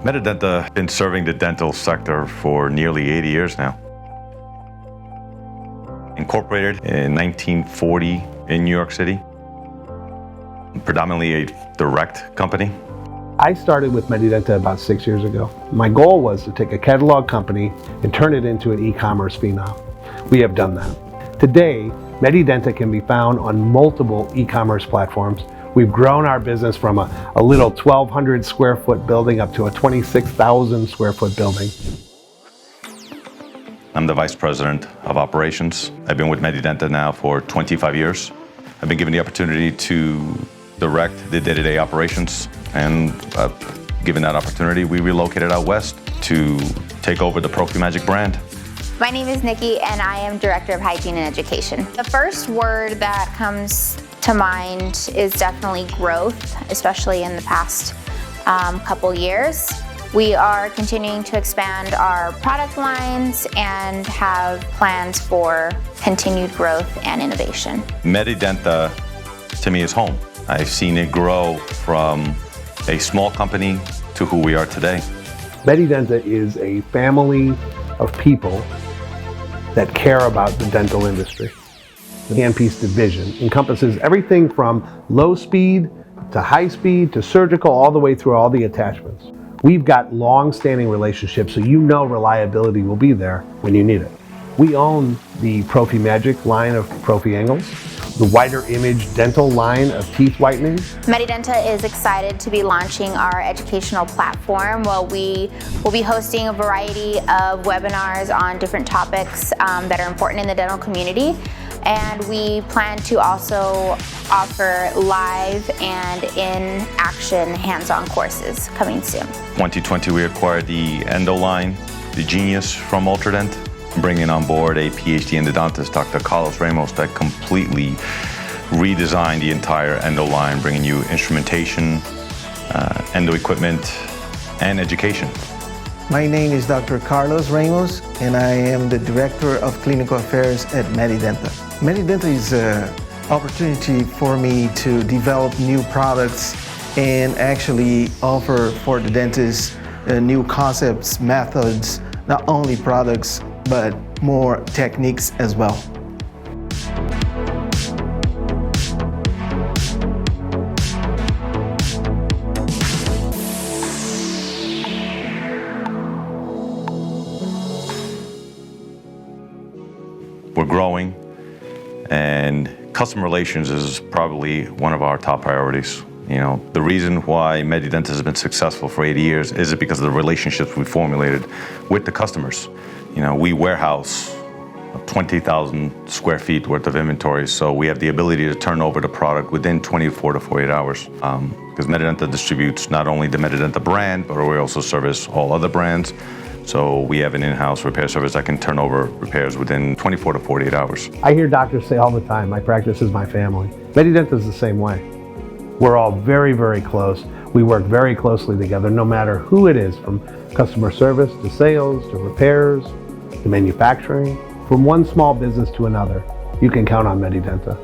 Medidenta has been serving the dental sector for nearly 80 years now. Incorporated in 1940 in New York City, predominantly a direct company. I started with Medidenta about 6 years ago. My goal was to take a catalog company and turn it into an e-commerce phenom. We have done that. Today, Medidenta can be found on multiple e-commerce platforms. We've grown our business from a little 1,200 square foot building up to a 26,000 square foot building. I'm the Vice President of Operations. I've been with Medidenta now for 25 years. I've been given the opportunity to direct the day-to-day operations, and given that opportunity, we relocated out west to take over the ProfiMagic brand. My name is Nikki, and I am Director of Hygiene and Education. The first word that comes to mind is definitely growth, especially in the past couple years. We are continuing to expand our product lines and have plans for continued growth and innovation. Medidenta, to me, is home. I've seen it grow from a small company to who we are today. Medidenta is a family of people that care about the dental industry. The handpiece division encompasses everything from low speed to high speed to surgical, all the way through all the attachments. We've got long-standing relationships, so you know reliability will be there when you need it. We own the ProfiMagic line of Profi Angles, the wider image dental line of teeth whitening. Medidenta is excited to be launching our educational platform. We will be hosting a variety of webinars on different topics that are important in the dental community. And we plan to also offer live and in-action hands-on courses coming soon. 2020, we acquired the Endo line, the Genius from Ultradent, bringing on board a PhD endodontist, Dr. Carlos Ramos, that completely redesigned the entire Endo line, bringing you instrumentation, endo equipment, and education. My name is Dr. Carlos Ramos, and I am the Director of Clinical Affairs at Medidenta. Medidenta is an opportunity for me to develop new products and actually offer for the dentists new concepts, methods, not only products, but more techniques as well. We're growing, and customer relations is probably one of our top priorities. You know, the reason why Medidenta has been successful for 80 years is because of the relationships we formulated with the customers. You know, we warehouse 20,000 square feet worth of inventory, so we have the ability to turn over the product within 24 to 48 hours. Because Medidenta distributes not only the Medidenta brand, but we also service all other brands. So we have an in-house repair service that can turn over repairs within 24 to 48 hours. I hear doctors say all the time, my practice is my family. Medidenta is the same way. We're all very, very close. We work very closely together, no matter who it is, from customer service to sales to repairs to manufacturing. From one small business to another, you can count on Medidenta.